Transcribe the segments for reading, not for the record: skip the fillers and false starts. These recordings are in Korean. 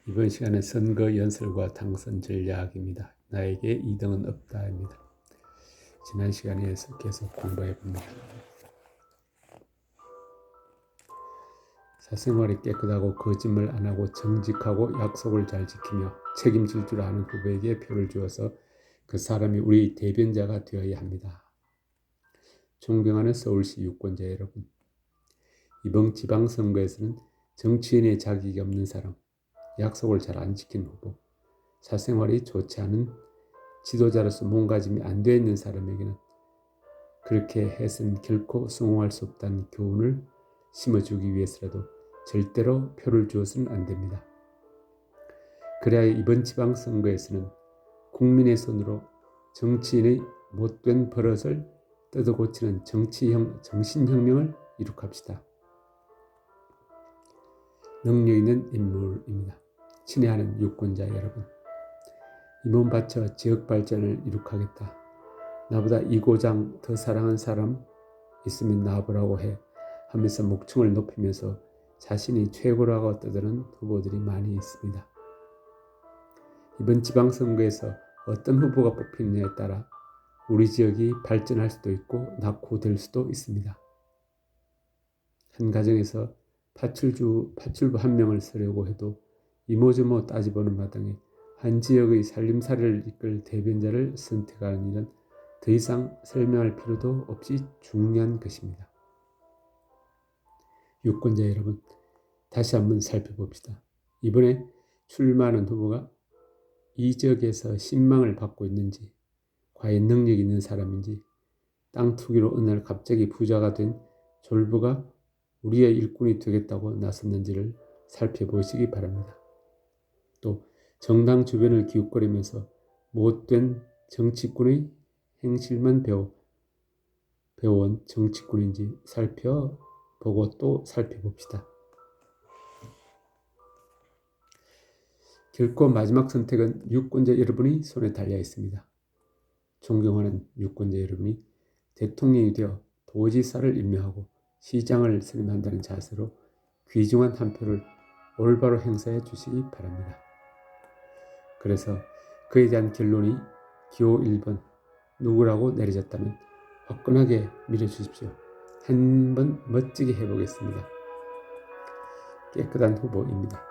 이번 시간은 선거 연설과 당선 전략입니다. 나에게 2등은 없다입니다. 지난 시간에 계속 공부해 봅니다. 사생활이 깨끗하고 거짓말 안 하고 정직하고 약속을 잘 지키며 책임질 줄 아는 후보에게 표를 주어서 그 사람이 우리 대변자가 되어야 합니다. 존경하는 서울시 유권자 여러분, 이번 지방선거에서는 정치인의 자격이 없는 사람, 약속을 잘 안 지키는 후보, 사생활이 좋지 않은 지도자로서 몸가짐이 안 되어 있는 사람에게는 그렇게 해서는 결코 성공할 수 없다는 교훈을 심어주기 위해서라도 절대로 표를 주어서는 안 됩니다. 그래야 이번 지방선거에서는 국민의 손으로 정치인의 못된 버릇을 뜯어고치는 정신혁명을 이룩합시다. 능력 있는 인물입니다. 친애하는 유권자 여러분, 이 몸 바쳐 지역 발전을 이룩하겠다. 나보다 이 고장 더 사랑하는 사람 있으면 나와보라고 해 하면서 목청을 높이면서 자신이 최고라고 떠드는 후보들이 많이 있습니다. 이번 지방선거에서 어떤 후보가 뽑히느냐에 따라 우리 지역이 발전할 수도 있고 낙후될 수도 있습니다. 한 가정에서 파출부 한 명을 쓰려고 해도 이모저모 따져보는 마당에 한 지역의 살림살이를 이끌 대변자를 선택하는 일은 더 이상 설명할 필요도 없이 중요한 것입니다. 유권자 여러분, 다시 한번 살펴봅시다. 이번에 출마하는 후보가 이 지역에서 신망을 받고 있는지, 과연 능력이 있는 사람인지, 땅 투기로 어느 날 갑자기 부자가 된 졸부가 우리의 일꾼이 되겠다고 나섰는지를 살펴보시기 바랍니다. 또 정당 주변을 기웃거리면서 못된 정치꾼의 행실만 배워온 정치꾼인지 살펴보고 또 살펴봅시다. 결코 마지막 선택은 유권자 여러분의 손에 달려 있습니다. 존경하는 유권자 여러분이 대통령이 되어 도지사를 임명하고 시장을 선임한다는 자세로 귀중한 한 표를 올바로 행사해 주시기 바랍니다. 그래서 그에 대한 결론이 기호 1번 누구라고 내려졌다면 화끈하게 밀어주십시오. 한번 멋지게 해보겠습니다. 깨끗한 후보입니다.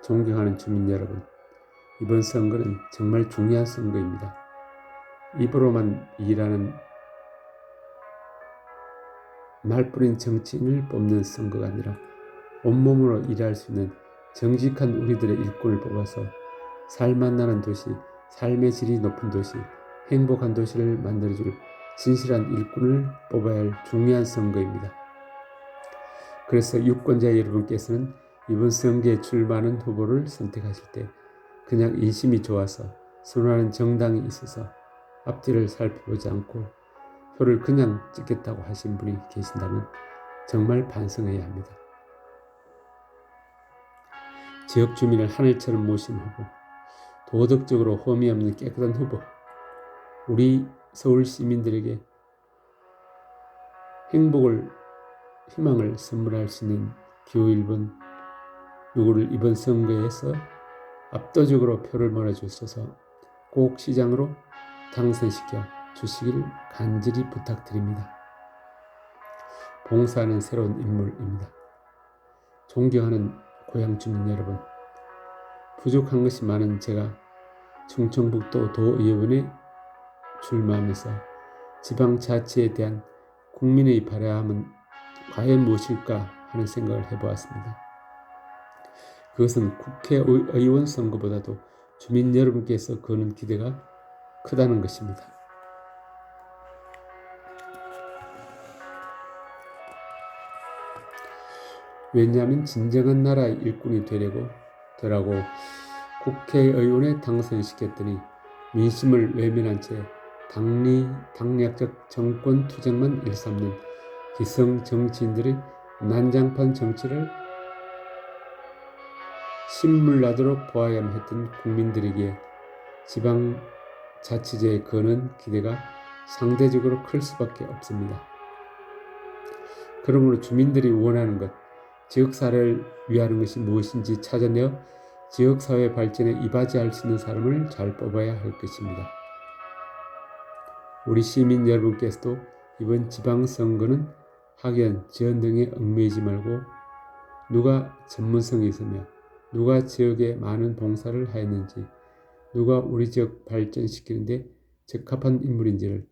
존경하는 주민 여러분, 이번 선거는 정말 중요한 선거입니다. 입으로만 일하는 말뿐인 정치인을 뽑는 선거가 아니라 온몸으로 일할 수 있는 정직한 우리들의 일꾼을 뽑아서 살맛 나는 도시, 삶의 질이 높은 도시, 행복한 도시를 만들어줄 진실한 일꾼을 뽑아야 할 중요한 선거입니다. 그래서 유권자 여러분께서는 이번 선거에 출마하는 후보를 선택하실 때 그냥 인심이 좋아서 선호하는 정당이 있어서 앞뒤를 살펴보지 않고 표를 그냥 찍겠다고 하신 분이 계신다면 정말 반성해야 합니다. 지역 주민을 하늘처럼 모신 후보, 도덕적으로 험이 없는 깨끗한 후보, 우리 서울 시민들에게 행복을, 희망을 선물할 수 있는 기호 1번 누구를 이번 선거에서 압도적으로 표를 몰아주셔서 꼭 시장으로 당선시켜 주시길 간절히 부탁드립니다. 봉사하는 새로운 인물입니다. 존경하는 고향 주민 여러분, 부족한 것이 많은 제가 충청북도 도의원에 출마하면서 지방자치에 대한 국민의 바람은 과연 무엇일까 하는 생각을 해보았습니다. 그것은 국회의원 선거보다도 주민 여러분께서 거는 기대가 크다는 것입니다. 왜냐하면 진정한 나라의 일꾼이 되라고 국회의원에 당선시켰더니 민심을 외면한 채 당략적 정권 투쟁만 일삼는 기성 정치인들의 난장판 정치를 신물나도록 보아야만 했던 국민들에게 지방자치제에 거는 기대가 상대적으로 클 수밖에 없습니다. 그러므로 주민들이 원하는 것, 지역사회를 위하는 것이 무엇인지 찾아내어 지역사회 발전에 이바지할 수 있는 사람을 잘 뽑아야 할 것입니다. 우리 시민 여러분께서도 이번 지방선거는 학연, 지원 등에 얽매이지 말고 누가 전문성이 있으며 누가 지역에 많은 봉사를 하였는지 누가 우리 지역 발전시키는데 적합한 인물인지를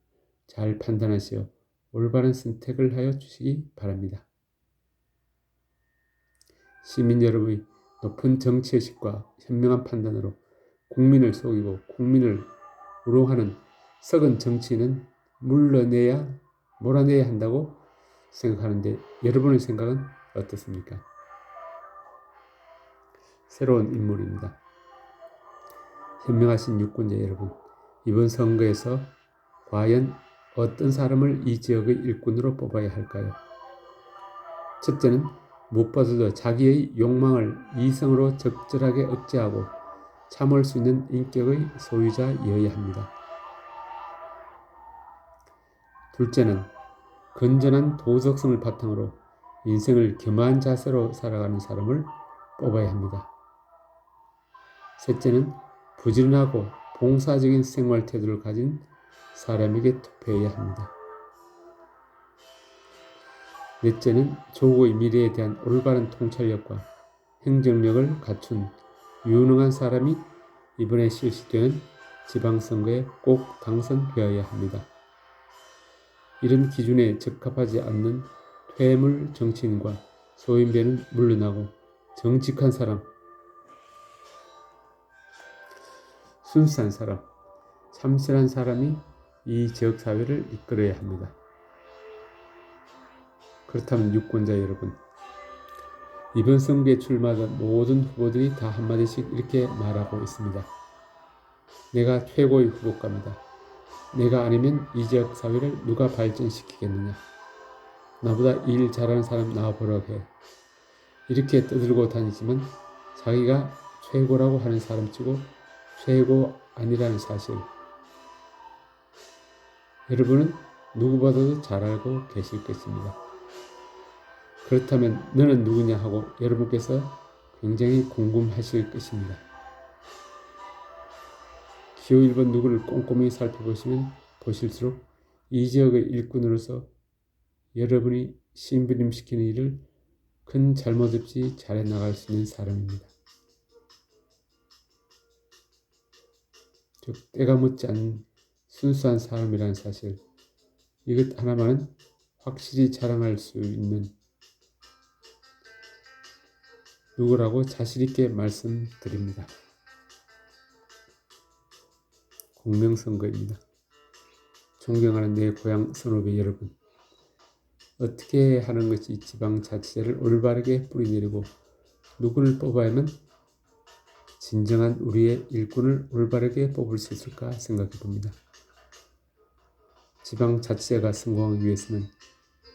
잘 판단하시어 올바른 선택을 하여 주시기 바랍니다. 시민 여러분의 높은 정치의식과 현명한 판단으로 국민을 속이고 국민을 우롱하는 썩은 정치인은 몰아내야 한다고 생각하는데 여러분의 생각은 어떻습니까? 새로운 인물입니다. 현명하신 유권자 여러분, 이번 선거에서 과연 어떤 사람을 이 지역의 일꾼으로 뽑아야 할까요? 첫째는 무엇보다도 자기의 욕망을 이성으로 적절하게 억제하고 참을 수 있는 인격의 소유자여야 합니다. 둘째는 건전한 도덕성을 바탕으로 인생을 겸허한 자세로 살아가는 사람을 뽑아야 합니다. 셋째는 부지런하고 봉사적인 생활 태도를 가진 사람에게 투표해야 합니다. 넷째는 조국의 미래에 대한 올바른 통찰력과 행정력을 갖춘 유능한 사람이 이번에 실시되는 지방선거에 꼭 당선되어야 합니다. 이런 기준에 적합하지 않는 퇴물 정치인과 소인배는 물러나고 정직한 사람, 순수한 사람, 참신한 사람이 이 지역사회를 이끌어야 합니다. 그렇다면 유권자 여러분, 이번 선거에 출마하던 모든 후보들이 다 한마디씩 이렇게 말하고 있습니다. 내가 최고의 후보감이다. 내가 아니면 이 지역사회를 누가 발전시키겠느냐. 나보다 일 잘하는 사람 나와보라고 해. 이렇게 떠들고 다니지만 자기가 최고라고 하는 사람치고 최고 아니라는 사실, 여러분은 누구보다도 잘 알고 계실 것입니다. 그렇다면 너는 누구냐 하고 여러분께서 굉장히 궁금하실 것입니다. 기호 1번 누구를 꼼꼼히 살펴보시면 보실수록 이 지역의 일꾼으로서 여러분이 심부름시키는 일을 큰 잘못 없이 잘해 나갈 수 있는 사람입니다. 즉 때가 묻지 않은 순수한 사람이라는 사실, 이것 하나만은 확실히 자랑할 수 있는 누구라고 자신있게 말씀드립니다. 공명선거입니다. 존경하는 내 고향 선후배 여러분, 어떻게 하는 것이 지방자치제를 올바르게 뿌리내리고 누구를 뽑아야만 진정한 우리의 일꾼을 올바르게 뽑을 수 있을까 생각해 봅니다. 지방자치제가 성공하기 위해서는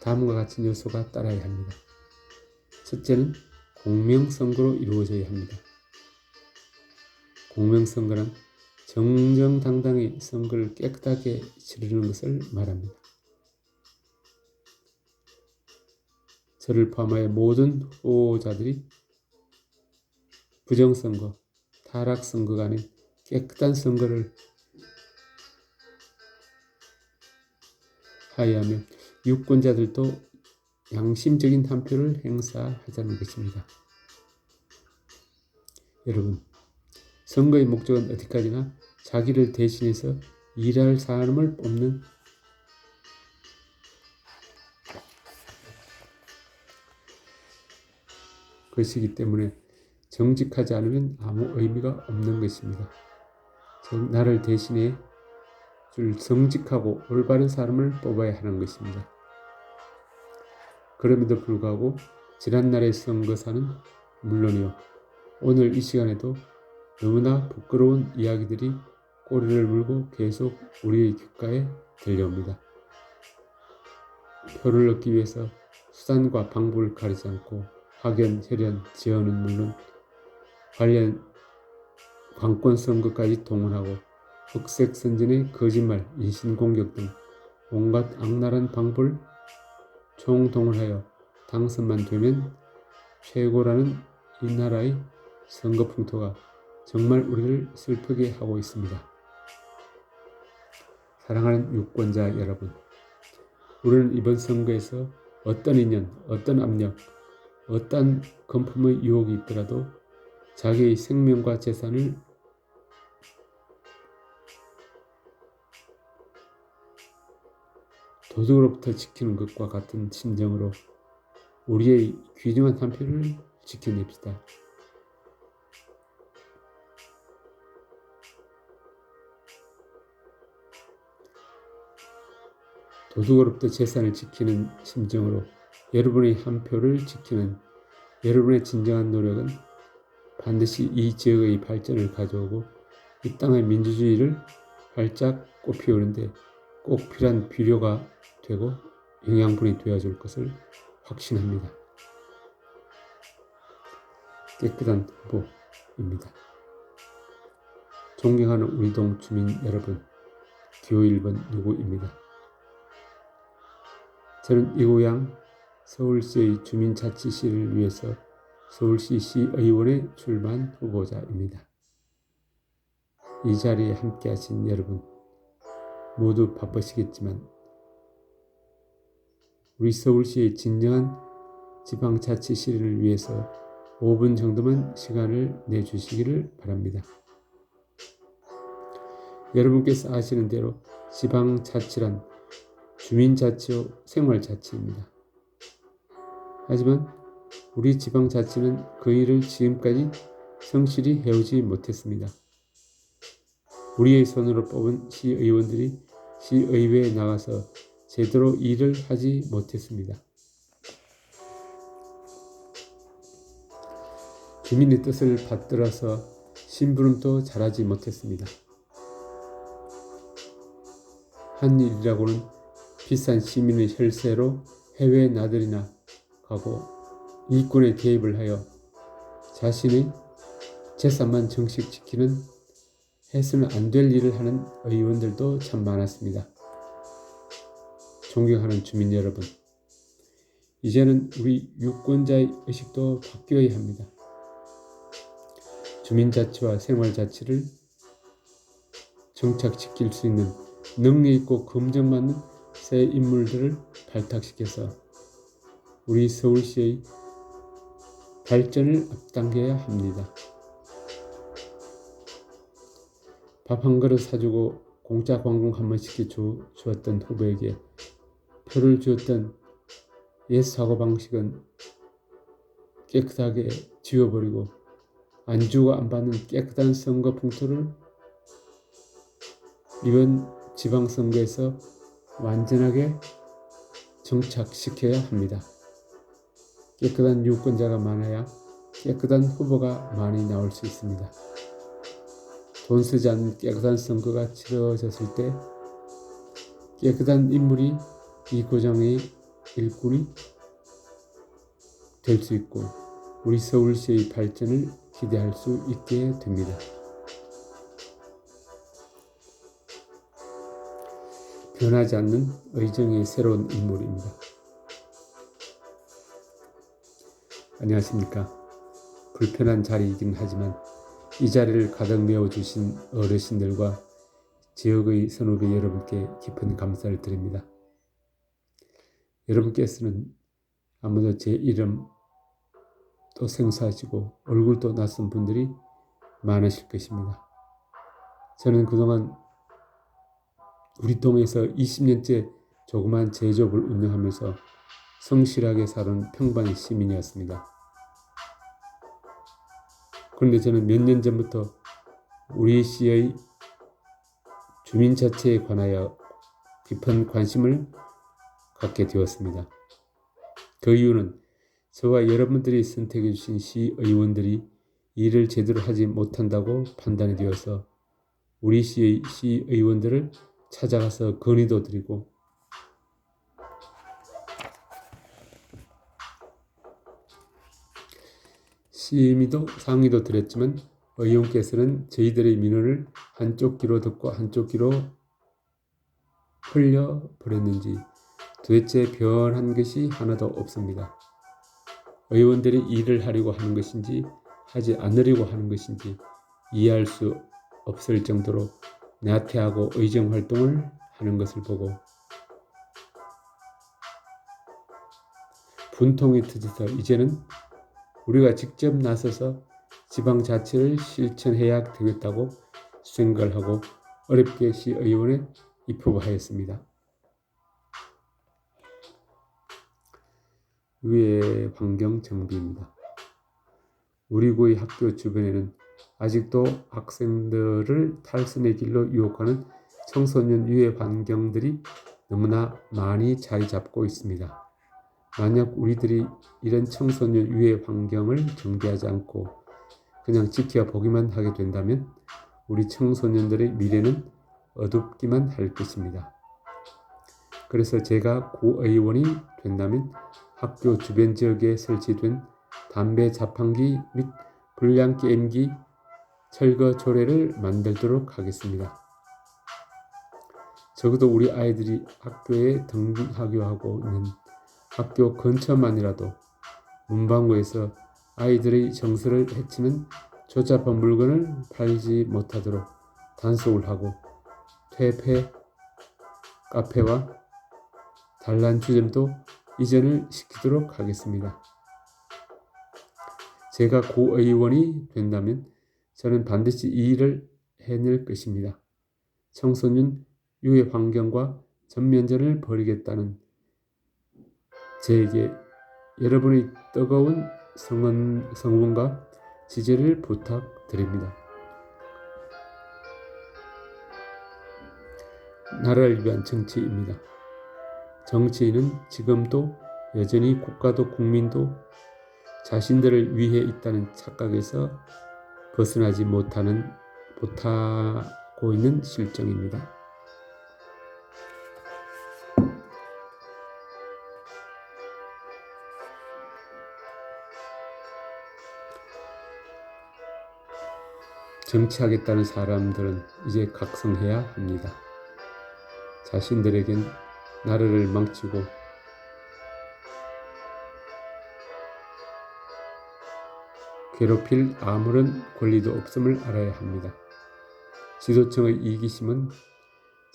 다음과 같은 요소가 따라야 합니다. 첫째는 공명선거로 이루어져야 합니다. 공명선거는 정정당당히 선거를 깨끗하게 치르는 것을 말합니다. 저를 포함하여 모든 후보자들이 부정선거, 타락선거가 아닌 깨끗한 선거를 하여야 하며 유권자들도 양심적인 한 표를 행사하자는 것입니다. 여러분, 선거의 목적은 어디까지나 자기를 대신해서 일할 사람을 뽑는 것이기 때문에 정직하지 않으면 아무 의미가 없는 것입니다. 즉 나를 대신해 줄 정직하고 올바른 사람을 뽑아야 하는 것입니다. 그럼에도 불구하고 지난날의 선거사는 물론이요, 오늘 이 시간에도 너무나 부끄러운 이야기들이 꼬리를 물고 계속 우리의 귓가에 들려옵니다. 표를 얻기 위해서 수단과 방법을 가리지 않고 학연, 혈연, 지연은 물론 관련 관권 선거까지 동원하고 흑색 선전의 거짓말, 인신공격 등 온갖 악랄한 방법을 총동원하여 당선만 되면 최고라는 이 나라의 선거 풍토가 정말 우리를 슬프게 하고 있습니다. 사랑하는 유권자 여러분, 우리는 이번 선거에서 어떤 인연, 어떤 압력, 어떤 금품의 유혹이 있더라도 자기의 생명과 재산을 도둑으로부터 지키는 것과 같은 심정으로 우리의 귀중한 한 표를 지켜냅시다. 도둑으로부터 재산을 지키는 심정으로 여러분의 한 표를 지키는 여러분의 진정한 노력은 반드시 이 지역의 발전을 가져오고 이 땅의 민주주의를 활짝 꽃피우는데 꼭 필요한 비료가 되고 영양분이 되어줄 것을 확신합니다. 깨끗한 후보입니다. 존경하는 우리 동 주민 여러분, 기호 1번 누구입니다. 저는 이고양 서울시의 주민자치시를 위해서 서울시 시의원에 출마한 후보자입니다. 이 자리에 함께 하신 여러분 모두 바쁘시겠지만 우리 서울시의 진정한 지방자치실을 위해서 5분 정도만 시간을 내주시기를 바랍니다. 여러분께서 아시는 대로 지방자치란 주민자치요 생활자치입니다. 하지만 우리 지방자치는 그 일을 지금까지 성실히 해오지 못했습니다. 우리의 손으로 뽑은 시의원들이 시의회에 나가서 제대로 일을 하지 못했습니다. 주민의 뜻을 받들어서 심부름도 잘하지 못했습니다. 한 일이라고는 비싼 시민의 혈세로 해외에 나들이나 가고 일꾼에 개입을 하여 자신의 재산만 정식지키는 해서는 안 될 일을 하는 의원들도 참 많았습니다. 존경하는 주민 여러분, 이제는 우리 유권자의 의식도 바뀌어야 합니다. 주민자치와 생활자치를 정착시킬 수 있는 능력 있고 검증받는 새 인물들을 발탁시켜서 우리 서울시의 발전을 앞당겨야 합니다. 밥 한 그릇 사주고 공짜 관광 한 번 시켜주었던 후보에게 표를 주었던 옛 사고방식은 깨끗하게 지워버리고 안 주고 안 받는 깨끗한 선거 풍토를 이번 지방선거에서 완전하게 정착시켜야 합니다. 깨끗한 유권자가 많아야 깨끗한 후보가 많이 나올 수 있습니다. 돈 쓰지 않는 깨끗한 선거가 치러졌을 때 깨끗한 인물이 이 고장의 일꾼이 될 수 있고 우리 서울시의 발전을 기대할 수 있게 됩니다. 변하지 않는 의정의 새로운 인물입니다. 안녕하십니까. 불편한 자리이긴 하지만 이 자리를 가득 메워주신 어르신들과 지역의 선후배 여러분께 깊은 감사를 드립니다. 여러분께서는 아무도 제 이름 또 생소하시고 얼굴도 낯선 분들이 많으실 것입니다. 저는 그동안 우리 동에서 20년째 조그만 제조업을 운영하면서 성실하게 살아온 평범한 시민이었습니다. 그런데 저는 몇 년 전부터 우리 시의 주민자치에 관하여 깊은 관심을 갖게 되었습니다. 그 이유는 저와 여러분들이 선택해 주신 시의원들이 일을 제대로 하지 못한다고 판단이 되어서 우리 시의 시의원들을 찾아가서 건의도 드리고 심의도 상의도 드렸지만 의원께서는 저희들의 민원을 한쪽 귀로 듣고 한쪽 귀로 흘려버렸는지 도대체 변한 것이 하나도 없습니다. 의원들이 일을 하려고 하는 것인지 하지 않으려고 하는 것인지 이해할 수 없을 정도로 나태하고 의정 활동을 하는 것을 보고 분통이 터져서 이제는 우리가 직접 나서서 지방자치를 실천해야 되겠다고 생각을 하고 어렵게 시의원에 입후보하였습니다. 위의 환경 정비입니다. 우리 구의 학교 주변에는 아직도 학생들을 탈선의 길로 유혹하는 청소년 유해 환경들이 너무나 많이 자리 잡고 있습니다. 만약 우리들이 이런 청소년 유해 환경을 정비하지 않고 그냥 지켜보기만 하게 된다면 우리 청소년들의 미래는 어둡기만 할 것입니다. 그래서 제가 구의원이 된다면 학교 주변 지역에 설치된 담배 자판기 및 불량게임기 철거 조례를 만들도록 하겠습니다. 적어도 우리 아이들이 학교에 등하교하고 있는 학교 근처만이라도 문방구에서 아이들의 정서를 해치는 조잡한 물건을 팔지 못하도록 단속을 하고 퇴폐 카페와 단란주점도 이전을 시키도록 하겠습니다. 제가 구의원이 된다면 저는 반드시 이 일을 해낼 것입니다. 청소년 유해 환경과 전면전을 벌이겠다는 저에게 여러분의 뜨거운 성원과 지지를 부탁드립니다. 나라를 위한 정치입니다. 정치인은 지금도 여전히 국가도 국민도 자신들을 위해 있다는 착각에서 벗어나지 못하고 있는 실정입니다. 정치하겠다는 사람들은 이제 각성해야 합니다. 자신들에겐 나라를 망치고 괴롭힐 아무런 권리도 없음을 알아야 합니다. 지도층의 이기심은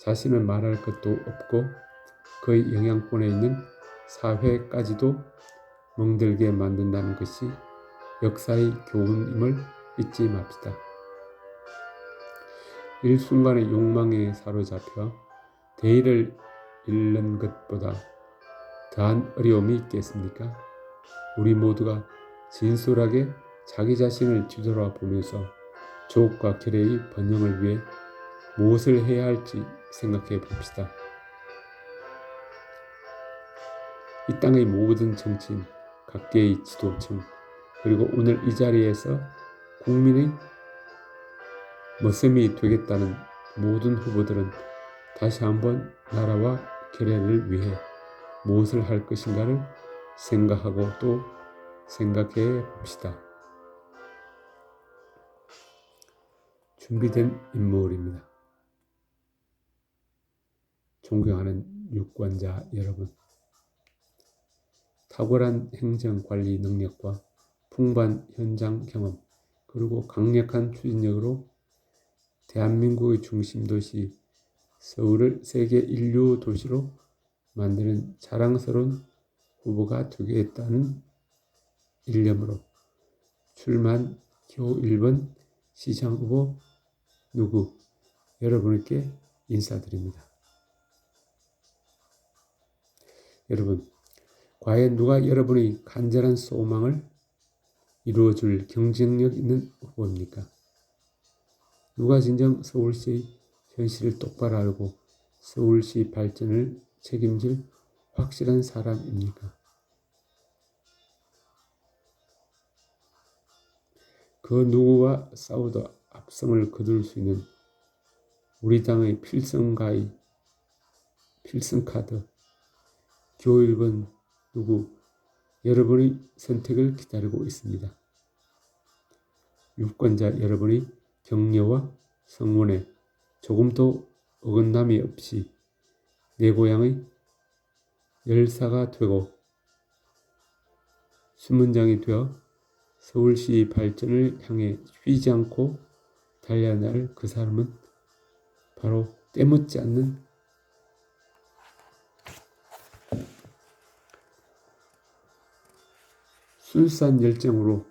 자신은 말할 것도 없고 그의 영향권에 있는 사회까지도 멍들게 만든다는 것이 역사의 교훈임을 잊지 맙시다. 일순간의 욕망에 사로잡혀 대의를 잃는 것보다 더한 어려움이 있겠습니까? 우리 모두가 진솔하게 자기 자신을 뒤돌아보면서 조국과 결의의 번영을 위해 무엇을 해야 할지 생각해 봅시다. 이 땅의 모든 정치인, 각계의 지도층, 그리고 오늘 이 자리에서 국민의 머슴이 되겠다는 모든 후보들은 다시 한번 나라와 결의를 위해 무엇을 할 것인가를 생각하고 또 생각해 봅시다. 준비된 인물입니다. 존경하는 유권자 여러분, 탁월한 행정관리 능력과 풍부한 현장 경험 그리고 강력한 추진력으로 대한민국의 중심도시 서울을 세계 인류 도시로 만드는 자랑스러운 후보가 되겠다는 일념으로 출마한 기호 1번 시장후보 누구 여러분께 인사드립니다. 여러분, 과연 누가 여러분의 간절한 소망을 이루어줄 경쟁력 있는 후보입니까? 누가 진정 서울시의 현실을 똑바로 알고 서울시 발전을 책임질 확실한 사람입니까? 그 누구와 싸워도 압승을 거둘 수 있는 우리 당의 필승카드 기호 1번 누구 여러분의 선택을 기다리고 있습니다. 유권자 여러분의 격려와 성원에 조금도 어긋남이 없이 내 고향의 열사가 되고 수문장이 되어 서울시 발전을 향해 쉬지 않고 달려야 할 그 사람은 바로 때묻지 않는 순수한 열정으로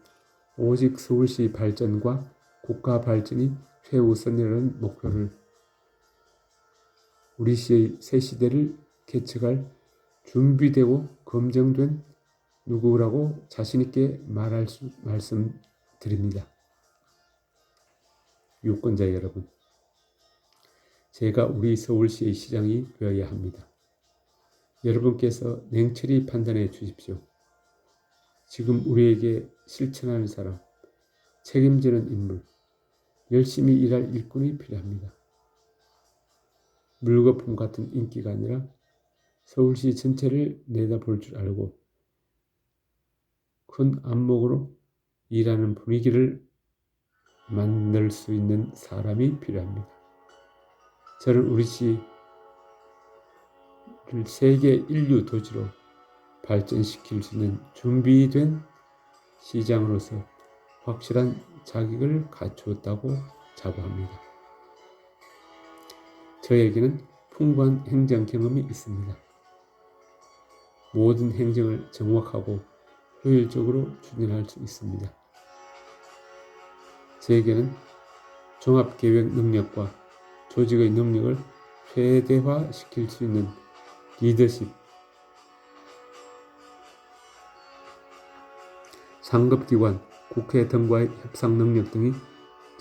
오직 서울시 발전과 국가 발전이 최우선이라는 목표를 우리 시의 새 시대를 개척할 준비되고 검증된 누구라고 자신있게 말씀드립니다. 유권자 여러분, 제가 우리 서울시의 시장이 되어야 합니다. 여러분께서 냉철히 판단해 주십시오. 지금 우리에게 실천하는 사람, 책임지는 인물, 열심히 일할 일꾼이 필요합니다. 물거품 같은 인기가 아니라 서울시 전체를 내다볼 줄 알고 큰 안목으로 일하는 분위기를 만들 수 있는 사람이 필요합니다. 저는 우리 시를 세계 인류 도시로 발전시킬 수 있는 준비된 시장으로서 확실한 자격을 갖추었다고 자부합니다. 저에게는 풍부한 행정 경험이 있습니다. 모든 행정을 정확하고 효율적으로 추진할 수 있습니다. 저에게는 종합계획 능력과 조직의 능력을 최대화시킬 수 있는 리더십, 상급기관, 국회 등과의 협상 능력 등이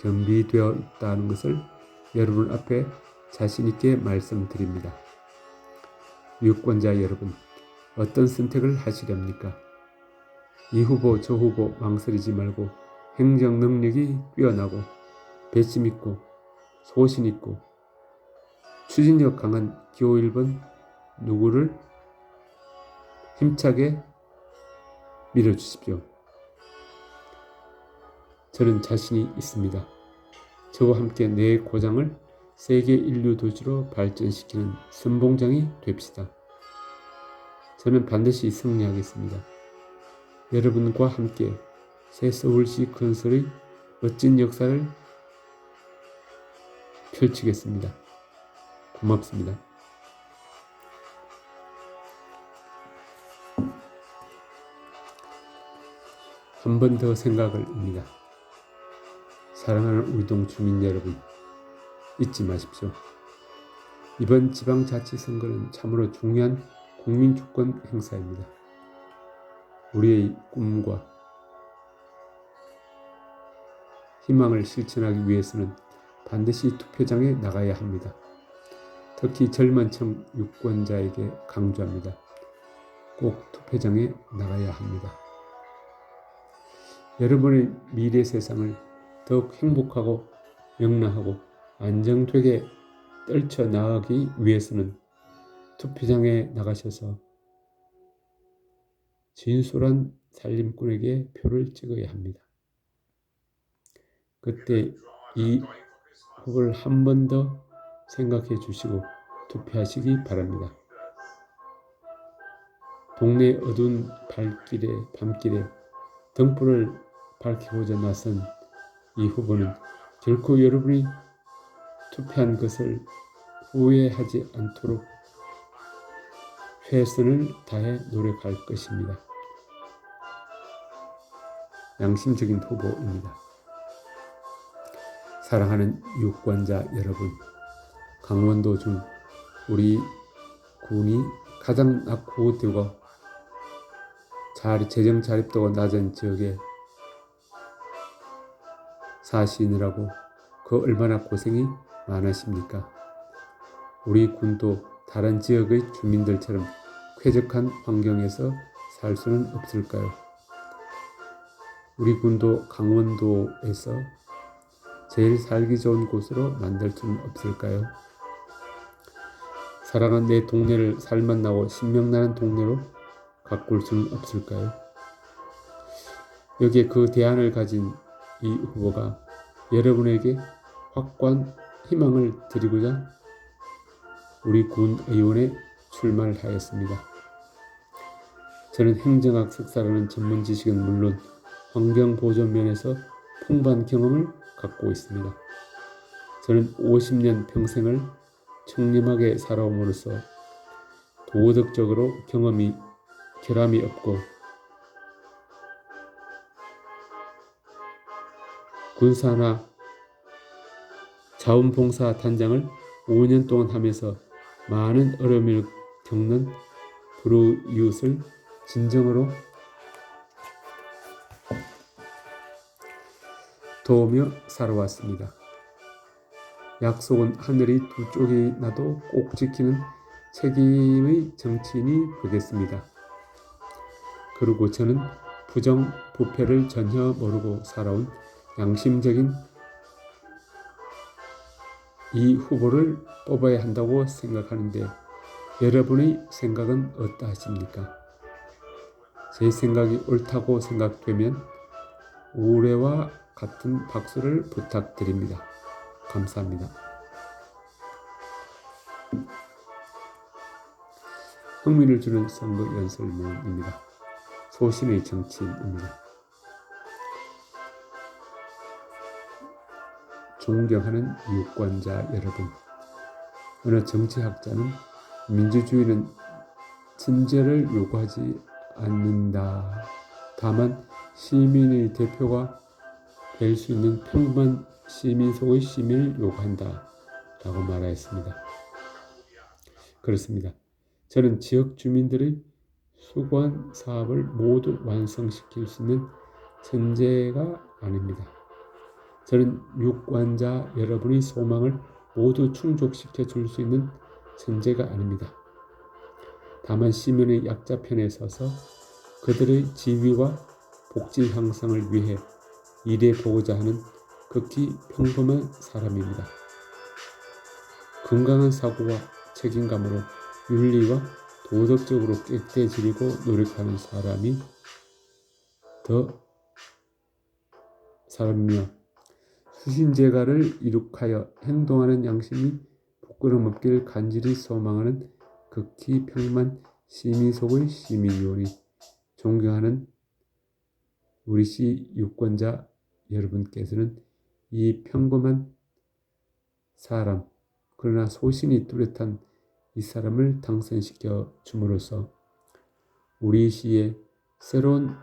겸비되어 있다는 것을 여러분 앞에 자신있게 말씀드립니다. 유권자 여러분, 어떤 선택을 하시렵니까? 이 후보 저 후보 망설이지 말고 행정 능력이 뛰어나고 배심 있고 소신 있고 추진력 강한 기호 1번 누구를 힘차게 밀어주십시오. 저는 자신이 있습니다. 저와 함께 내 고장을 세계 인류 도시로 발전시키는 선봉장이 됩시다. 저는 반드시 승리하겠습니다. 여러분과 함께 새 서울시 건설의 멋진 역사를 펼치겠습니다. 고맙습니다. 한 번 더 생각을 합니다. 사랑하는 우리 동 주민 여러분, 잊지 마십시오. 이번 지방자치선거는 참으로 중요한 국민주권 행사입니다. 우리의 꿈과 희망을 실천하기 위해서는 반드시 투표장에 나가야 합니다. 특히 젊은 층 유권자에게 강조합니다. 꼭 투표장에 나가야 합니다. 여러분의 미래 세상을 더욱 행복하고 명랑하고 안정되게 떨쳐나가기 위해서는 투표장에 나가셔서 진솔한 살림꾼에게 표를 찍어야 합니다. 그때 이 후보를 한 번 더 생각해 주시고 투표하시기 바랍니다. 동네 어두운 밤길에 등불을 밝히고자 나선 이 후보는 결코 여러분이 투표한 것을 후회하지 않도록 최선을 다해 노력할 것입니다. 양심적인 후보입니다. 사랑하는 유권자 여러분, 강원도 중 우리 군이 가장 낙후되고 재정 자립도가 낮은 지역에 사시느라고 그 얼마나 고생이 많으십니까? 우리 군도 다른 지역의 주민들처럼 쾌적한 환경에서 살 수는 없을까요? 우리 군도 강원도에서 제일 살기 좋은 곳으로 만들 수는 없을까요? 사랑하는 내 동네를 살맛나고 신명나는 동네로 가꿀 수는 없을까요? 여기에 그 대안을 가진 이 후보가 여러분에게 확고한 희망을 드리고자 우리 군의원에 출마를 하였습니다. 저는 행정학 석사라는 전문 지식은 물론 환경 보존 면에서 풍부한 경험을 갖고 있습니다. 저는 50년 평생을 청렴하게 살아옴으로써 도덕적으로 결함이 없고 군사나 자원봉사 단장을 5년 동안 하면서 많은 어려움을 겪는 불우이웃을 진정으로 도우며 살아왔습니다. 약속은 하늘이 두 쪽이 나도 꼭 지키는 책임의 정치인이 되겠습니다. 그리고 저는 부정, 부패를 전혀 모르고 살아온 양심적인 이 후보를 뽑아야 한다고 생각하는데 여러분의 생각은 어떠하십니까? 제 생각이 옳다고 생각되면 우레와 같은 박수를 부탁드립니다. 감사합니다. 흥미를 주는 선거 연설문입니다. 소신의 정치인입니다. 존경하는 유권자 여러분, 어느 정치학자는 민주주의는 친절을 요구하지 않는다. 다만 시민의 대표가 될 수 있는 평범한 시민 속의 시민을 요구한다. 라고 말하였습니다. 그렇습니다. 저는 지역 주민들의 수고한 사업을 모두 완성시킬 수 있는 천재가 아닙니다. 저는 유권자 여러분의 소망을 모두 충족시켜 줄 수 있는 천재가 아닙니다. 다만 시민의 약자 편에 서서 그들의 지위와 복지 향상을 위해 일해 보고자 하는 극히 평범한 사람입니다. 건강한 사고와 책임감으로 윤리와 도덕적으로 깨끗해지려고 노력하는 사람이며 수신제가를 이룩하여 행동하는 양심이 부끄럼 없기를 간절히 소망하는 극히 평범한 시민 속의 시민이오니 존경하는 우리 시 유권자 여러분께서는 이 평범한 사람, 그러나 소신이 뚜렷한 이 사람을 당선시켜 줌으로써 우리 시에 새로운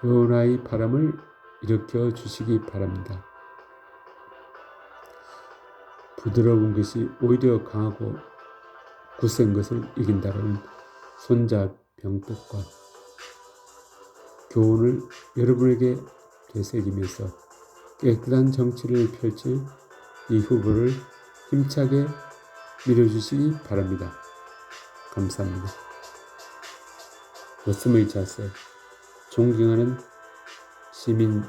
변화의 바람을 일으켜 주시기 바랍니다. 부드러운 것이 오히려 강하고 굳센 것을 이긴다는 손자병법과 교훈을 여러분에게 되새기면서 깨끗한 정치를 펼칠 이 후보를 힘차게 밀어주시기 바랍니다. 감사합니다. 머슴의 자세, 존경하는 시민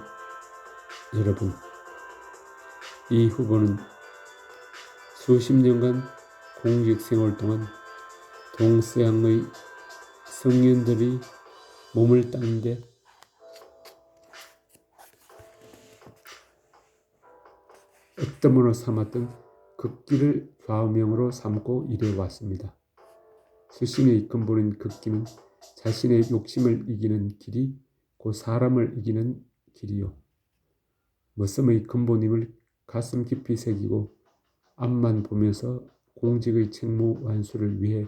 여러분, 이 후보는 수십 년간 공직 생활 동안 동서양의 성인들이 몸을 닦는데 업다문으로 삼았던 극기를 좌우명으로 삼고 일해왔습니다. 수신의 근본인 극기는 자신의 욕심을 이기는 길이 곧 사람을 이기는 길이요. 머슴의 근본임을 가슴 깊이 새기고 앞만 보면서 공직의 책무 완수를 위해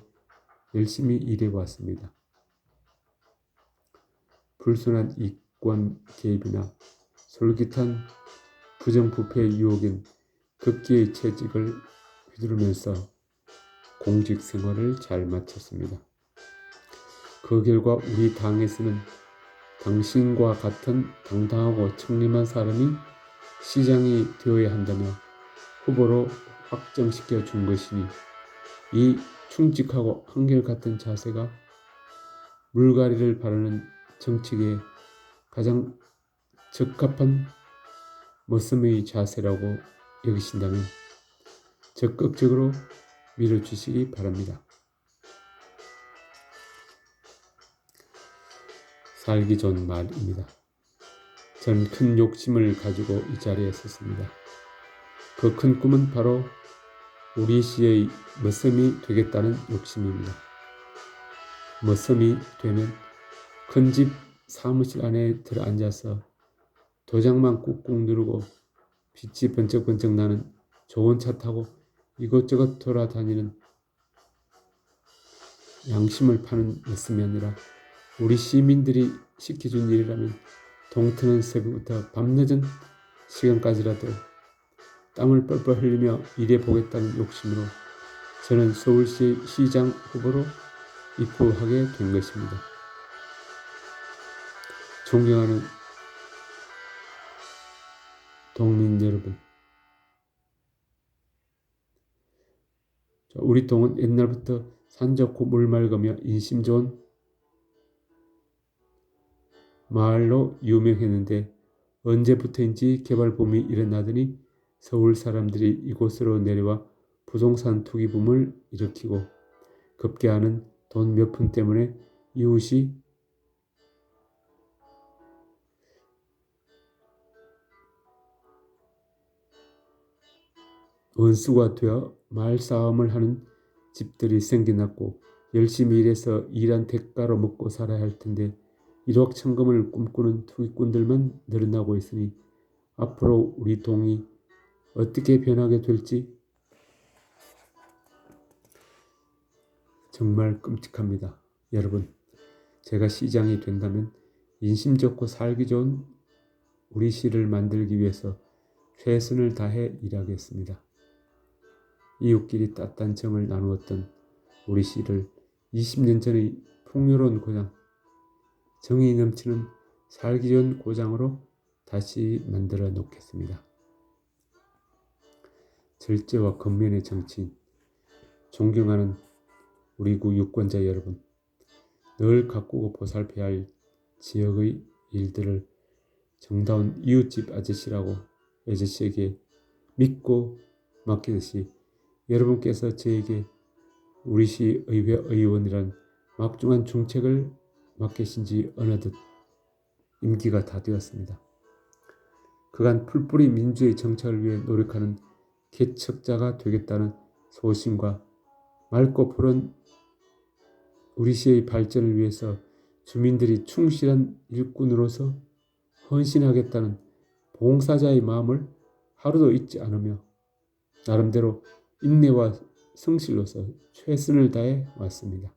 열심히 일해왔습니다. 불순한 이권 개입이나 솔깃한 부정부패의 유혹인 극기의 채찍을 휘두르면서 공직 생활을 잘 마쳤습니다. 그 결과 우리 당에서는 당신과 같은 당당하고 청렴한 사람이 시장이 되어야 한다며 후보로 확정시켜 준 것이니 이 충직하고 한결같은 자세가 물갈이를 바라는 정치계에 가장 적합한 머슴의 자세라고 여기신다면 적극적으로 밀어주시기 바랍니다. 살기 좋은 말입니다. 저는 큰 욕심을 가지고 이 자리에 섰습니다. 그 큰 꿈은 바로 우리 시의 머슴이 되겠다는 욕심입니다. 머슴이 되면 큰 집 사무실 안에 들어앉아서 도장만 꾹꾹 누르고 빛이 번쩍번쩍 나는 좋은 차 타고 이것저것 돌아다니는 양심을 파는 모습이 아니라 우리 시민들이 시켜준 일이라면 동트는 새벽부터 밤늦은 시간까지라도 땀을 뻘뻘 흘리며 일해보겠다는 욕심으로 저는 서울시 시장 후보로 입후하게 된 것입니다. 존경하는 동민 여러분, 우리 동은 옛날부터 산 좋고 물 맑으며 인심 좋은 마을로 유명했는데 언제부터인지 개발붐이 일어나더니 서울 사람들이 이곳으로 내려와 부동산 투기 붐을 일으키고 급기야는 돈 몇 푼 때문에 이웃이 원수가 되어 말싸움을 하는 집들이 생겨났고 열심히 일해서 일한 대가로 먹고 살아야 할 텐데 일확천금을 꿈꾸는 투기꾼들만 늘어나고 있으니 앞으로 우리 동이 어떻게 변하게 될지 정말 끔찍합니다. 여러분, 제가 시장이 된다면 인심 좋고 살기 좋은 우리 시를 만들기 위해서 최선을 다해 일하겠습니다. 이웃끼리 따뜻한 정을 나누었던 우리 시를 20년 전의 풍요로운 고장, 정이 넘치는 살기 좋은 고장으로 다시 만들어 놓겠습니다. 절제와 근면의 정치인, 존경하는 우리 구 유권자 여러분, 늘 가꾸고 보살펴야 할 지역의 일들을 정다운 이웃집 아저씨에게 믿고 맡기듯이 여러분께서 저에게 우리시 의회 의원이란 막중한 중책을 맡기신 지 어느덧 임기가 다 되었습니다. 그간 풀뿌리 민주의 정착을 위해 노력하는 개척자가 되겠다는 소신과 맑고 푸른 우리시의 발전을 위해서 주민들이 충실한 일꾼으로서 헌신하겠다는 봉사자의 마음을 하루도 잊지 않으며 나름대로 인내와 성실로서 최선을 다해 왔습니다.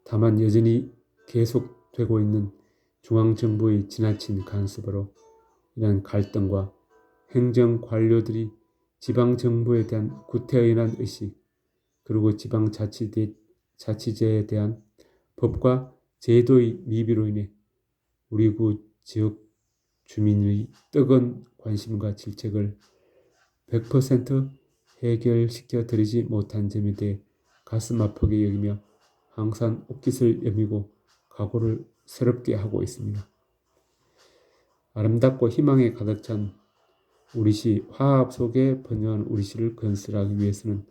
다만 여전히 계속되고 있는 중앙정부의 지나친 간섭으로 인한 갈등과 행정 관료들이 지방정부에 대한 구태의연한 의식, 그리고 지방자치제에 대한 법과 제도의 미비로 인해 우리 구 지역 주민의 뜨거운 관심과 질책을 100% 해결시켜 드리지 못한 점에 대해 가슴 아프게 여기며 항상 옷깃을 여미고 각오를 새롭게 하고 있습니다. 아름답고 희망에 가득 찬 우리시, 화합 속에 번영한 우리시를 건설하기 위해서는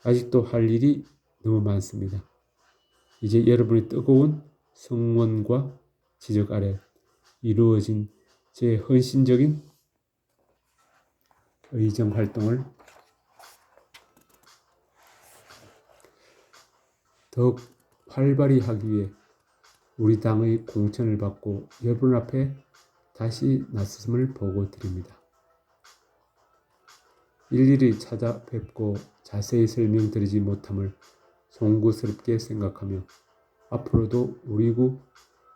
아직도 할 일이 너무 많습니다. 이제 여러분의 뜨거운 성원과 지적 아래 이루어진 제 헌신적인 의정 활동을 더욱 활발히 하기 위해 우리 당의 공천을 받고 여러분 앞에 다시 나섰음을 보고 드립니다. 일일이 찾아뵙고 자세히 설명드리지 못함을 송구스럽게 생각하며 앞으로도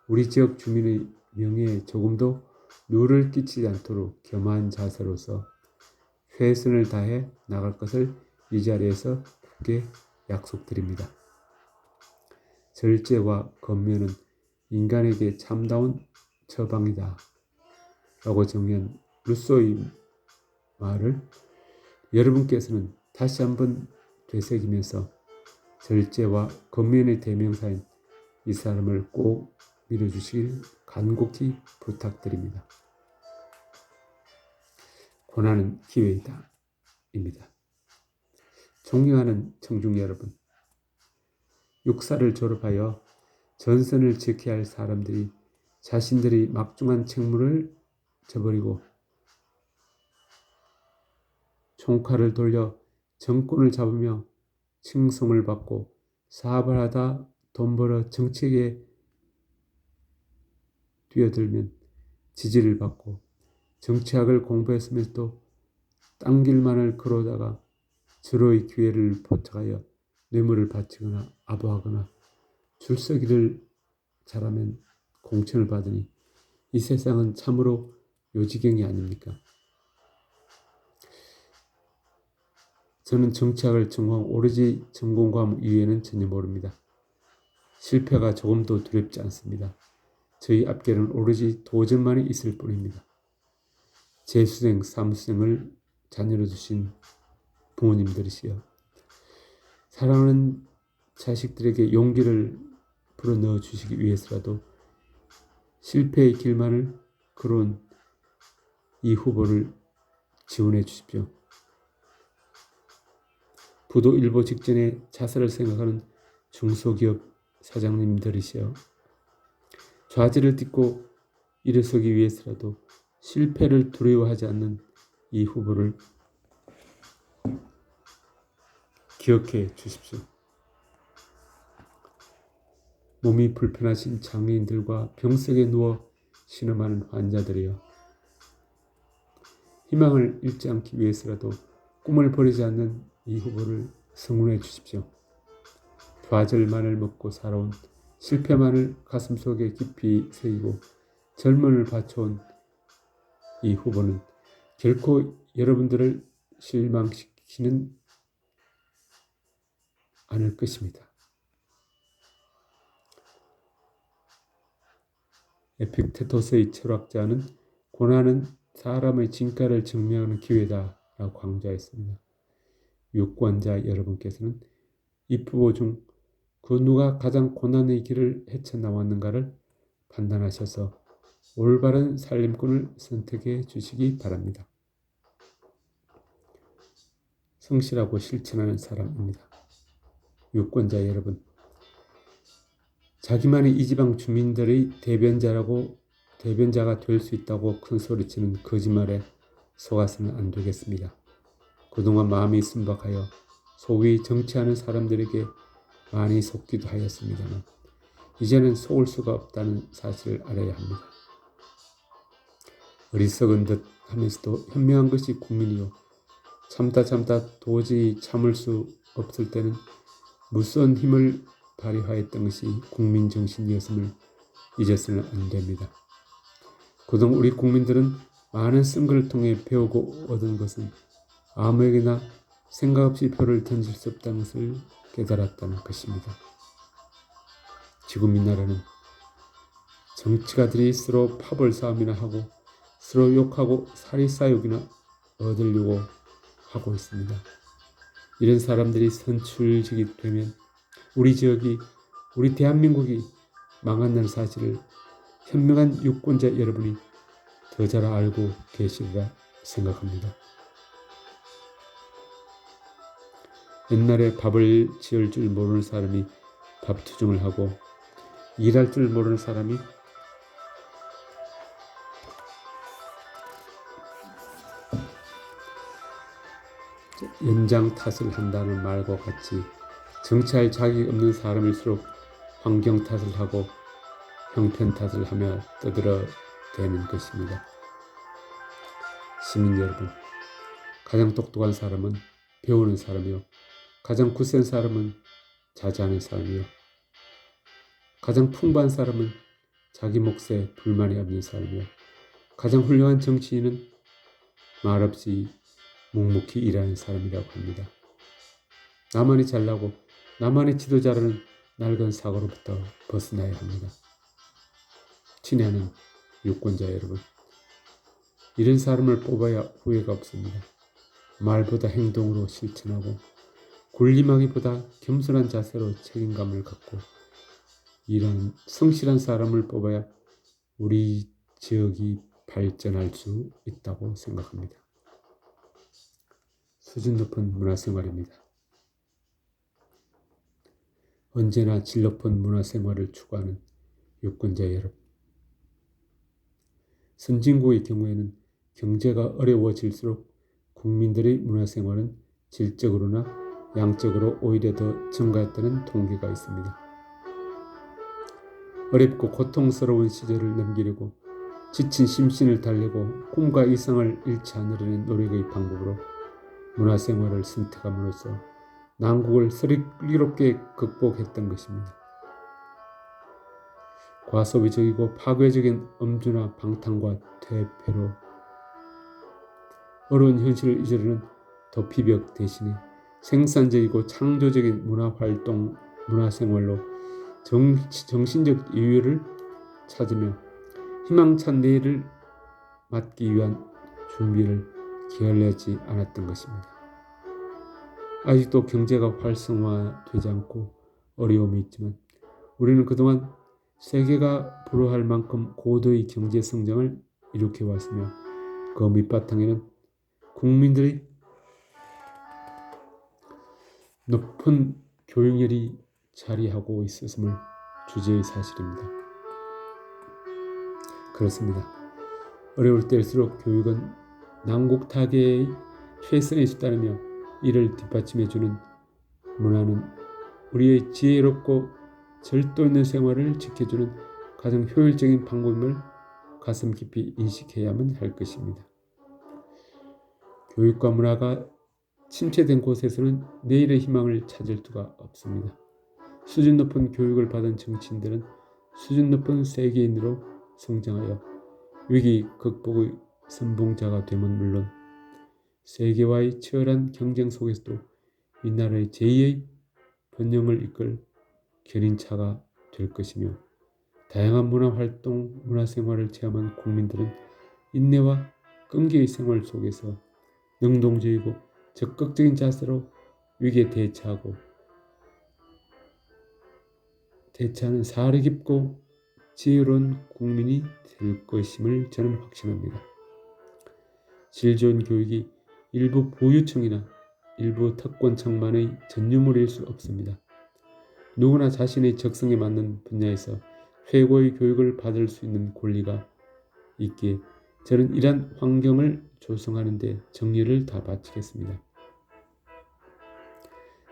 우리 지역 주민의 명예에 조금도 누를 끼치지 않도록 겸한 자세로서 최선을 다해 나갈 것을 이 자리에서 굳게 약속드립니다. 절제와 건면은 인간에게 참다운 처방이다 라고 정의한 루소의 말을 여러분께서는 다시 한번 되새기면서 절제와 건면의 대명사인 이 사람을 꼭 믿어주시길 간곡히 부탁드립니다. 고난은 기회이다 입니다. 존경하는 청중 여러분, 육사를 졸업하여 전선을 지켜야 할 사람들이 자신들의 막중한 책무를 저버리고 총칼을 돌려 정권을 잡으며 칭송을 받고 사업을 하다 돈 벌어 정책에 뛰어들면 지지를 받고, 정치학을 공부했으면서 또 딴길만을 걸어오다가 절호의 기회를 포착하여 뇌물을 바치거나 아부하거나 줄서기를 잘하면 공천을 받으니 이 세상은 참으로 요지경이 아닙니까? 저는 정치학을 전공하고 오로지 전공과목 이외에는 전혀 모릅니다. 실패가 조금도 두렵지 않습니다. 저희 앞길은 오로지 도전만이 있을 뿐입니다. 재수생, 사무생을 자녀로 두신 부모님들이시여, 사랑하는 자식들에게 용기를 불어넣어 주시기 위해서라도 실패의 길만을 걸어온 이 후보를 지원해 주십시오. 부도 일보 직전에 자살을 생각하는 중소기업 사장님들이시여, 좌지를 딛고 일어서기 위해서라도 실패를 두려워하지 않는 이 후보를 기억해 주십시오. 몸이 불편하신 장애인들과 병석에 누워 신음하는 환자들이여, 희망을 잃지 않기 위해서라도 꿈을 버리지 않는 이 후보를 성원해 주십시오. 좌절만을 먹고 살아온, 실패만을 가슴속에 깊이 새기고 젊음을 바쳐온 이 후보는 결코 여러분들을 실망시키는 않을 것입니다. 에픽테토스의 철학자는 고난은 사람의 진가를 증명하는 기회다라고 강조했습니다. 유권자 여러분께서는 이 후보 중 그 누가 가장 고난의 길을 헤쳐나왔는가를 판단하셔서 올바른 살림꾼을 선택해 주시기 바랍니다. 성실하고 실천하는 사람입니다. 유권자 여러분, 자기만이 이 지방 주민들의 대변자가 될 수 있다고 큰소리치는 거짓말에 속아서는 안 되겠습니다. 그동안 마음이 순박하여 소위 정치하는 사람들에게 많이 속기도 하였습니다만 이제는 속을 수가 없다는 사실을 알아야 합니다. 어리석은 듯 하면서도 현명한 것이 국민이요, 참다 도저히 참을 수 없을 때는 무서운 힘을 발휘하였던 것이 국민 정신이었음을 잊어서는 안 됩니다. 그동안 우리 국민들은 많은 선거를 통해 배우고 얻은 것은 아무에게나 생각 없이 표를 던질 수 없다는 것을 깨달았다는 것입니다. 지금 이 나라는 정치가들이 서로 파벌 싸움이나 하고 서로 욕하고 사리사욕이나 얻으려고 하고 있습니다. 이런 사람들이 선출직이 되면 우리 지역이, 우리 대한민국이 망한다는 사실을 현명한 유권자 여러분이 더 잘 알고 계시리라 생각합니다. 옛날에 밥을 지을 줄 모르는 사람이 밥투정을 하고 일할 줄 모르는 사람이 연장 탓을 한다는 말과 같이 정치할 자격이 없는 사람일수록 환경 탓을 하고 형편 탓을 하며 떠들어대는 것입니다. 시민 여러분, 가장 똑똑한 사람은 배우는 사람이요, 가장 굳센 사람은 자제하는 사람이요, 가장 풍부한 사람은 자기 몫에 불만이 없는 사람이요, 가장 훌륭한 정치인은 말없이 묵묵히 일하는 사람이라고 합니다. 나만이 잘나고 나만의 지도자라는 낡은 사고로부터 벗어나야 합니다. 친애하는 유권자 여러분, 이런 사람을 뽑아야 후회가 없습니다. 말보다 행동으로 실천하고 군림하기보다 겸손한 자세로 책임감을 갖고 이런 성실한 사람을 뽑아야 우리 지역이 발전할 수 있다고 생각합니다. 수준 높은 문화생활입니다. 언제나 질 높은 문화생활을 추구하는 유권자 여러분, 선진국의 경우에는 경제가 어려워질수록 국민들의 문화생활은 질적으로나 양적으로 오히려 더 증가했다는 통계가 있습니다. 어렵고 고통스러운 시절을 넘기려고 지친 심신을 달래고 꿈과 이상을 잃지 않으려는 노력의 방법으로 문화생활을 선택함으로써 난국을 슬기롭게 극복했던 것입니다. 과소비적이고 파괴적인 엄주나 방탕과 퇴폐로 어려운 현실을 잊으려는 도피벽 대신에 생산적이고 창조적인 문화활동, 문화생활로 정신적 여유를 찾으며 희망찬 내일을 맞기 위한 준비를 게을리하지 않았던 것입니다. 아직도 경제가 활성화되지 않고 어려움이 있지만 우리는 그동안 세계가 부러워할 만큼 고도의 경제 성장을 일으켜왔으며 그 밑바탕에는 국민들의 높은 교육열이 자리하고 있었음을 주제의 사실입니다. 그렇습니다. 어려울 때일수록 교육은 난국타계의 최선의 수단이며 이를 뒷받침해주는 문화는 우리의 지혜롭고 절도 있는 생활을 지켜주는 가장 효율적인 방법임을 가슴 깊이 인식해야만 할 것입니다. 교육과 문화가 침체된 곳에서는 내일의 희망을 찾을 수가 없습니다. 수준 높은 교육을 받은 정치인들은 수준 높은 세계인으로 성장하여 위기 극복의 선봉자가 되면 물론 세계와의 치열한 경쟁 속에서도 이 나라의 제2의 번영을 이끌 견인차가 될 것이며 다양한 문화활동, 문화생활을 체험한 국민들은 인내와 끈기의 생활 속에서 능동적이고 적극적인 자세로 위기에 대처하는 사려 깊고 지혜로운 국민이 될 것임을 저는 확신합니다. 질 좋은 교육이 일부 보유층이나 일부 특권층만의 전유물일 수 없습니다. 누구나 자신의 적성에 맞는 분야에서 최고의 교육을 받을 수 있는 권리가 있기에 저는 이러한 환경을 조성하는 데 정리를 다 바치겠습니다.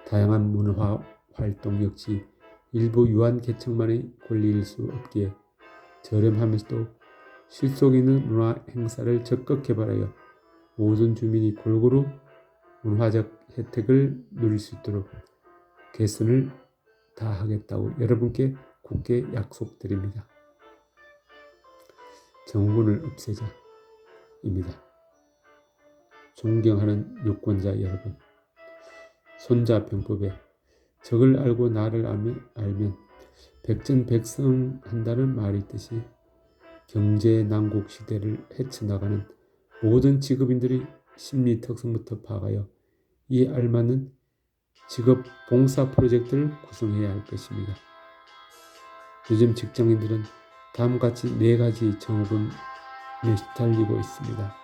다양한 문화 활동 역시 일부 유한 계층만의 권리일 수 없기에 저렴하면서도 실속 있는 문화 행사를 적극 개발하여 모든 주민이 골고루 문화적 혜택을 누릴 수 있도록 개선을 다하겠다고 여러분께 굳게 약속드립니다. 정군을 없애자입니다. 존경하는 유권자 여러분, 손자병법에 적을 알고 나를 알면 백전백승한다는 말이 있듯이 경제 난국 시대를 헤쳐나가는 모든 직업인들의 심리 특성부터 파악하여 이에 알맞는 직업 봉사 프로젝트를 구성해야 할 것입니다. 요즘 직장인들은 다음과 같이 4가지 정군에 시달리고 있습니다.